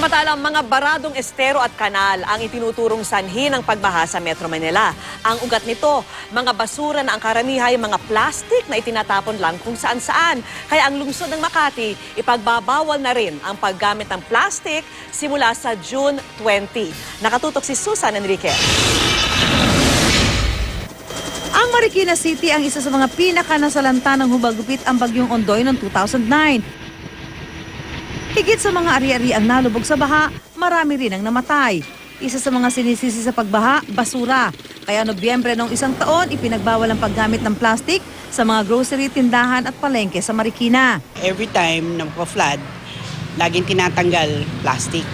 Samantalang mga baradong estero at kanal ang itinuturong sanhi ng pagbaha sa Metro Manila. Ang ugat nito, mga basura na ang karamihan ay mga plastik na itinatapon lang kung saan-saan. Kaya ang lungsod ng Makati, ipagbabawal na rin ang paggamit ng plastik simula sa June 20. Nakatutok si Susan Enriquez. Ang Marikina City ang isa sa mga pinakanasalanta ng hubagupit ang bagyong Ondoy noong 2009. Higit sa mga ari-ari ang nalubog sa baha, marami rin ang namatay. Isa sa mga sinisisi sa pagbaha, basura. Kaya Nobyembre noong isang taon, ipinagbawal ang paggamit ng plastik sa mga grocery, tindahan at palengke sa Marikina. Every time na flood, laging tinatanggal plastic.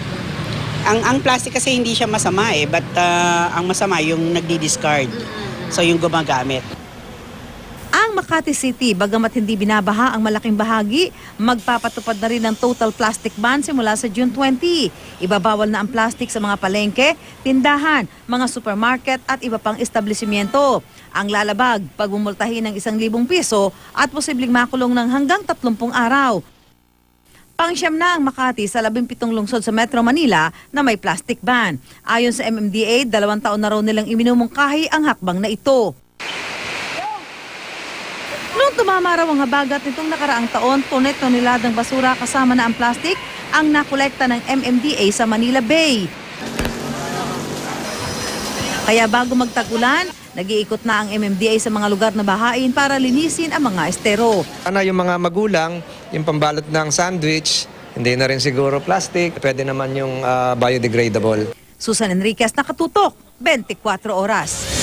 Ang plastic kasi hindi siya masama but ang masama yung nagdi-discard. So yung gumagamit. Ang Makati City, bagamat hindi binabaha ang malaking bahagi, magpapatupad na rin ng total plastic ban simula sa June 20. Ibabawal na ang plastic sa mga palengke, tindahan, mga supermarket at iba pang establishmento. Ang lalabag, pagmumultahin ng 1,000 piso at posibleng makulong ng hanggang 30 araw. Pangsyam na ang Makati sa 17 lungsod sa Metro Manila na may plastic ban. Ayon sa MMDA, 2 taon na raw nilang iminumungkahi ang hakbang na ito. Noong tumama raw ang habagat nitong nakaraang taon, tonet-toneladang basura kasama na ang plastik ang nakolekta ng MMDA sa Manila Bay. Kaya bago magtagulan, nag-iikot na ang MMDA sa mga lugar na bahain para linisin ang mga estero. Yung mga magulang, yung pambalot ng sandwich, hindi na rin siguro plastic, pwede naman yung biodegradable. Susan Enriquez, Nakatutok, 24 Oras.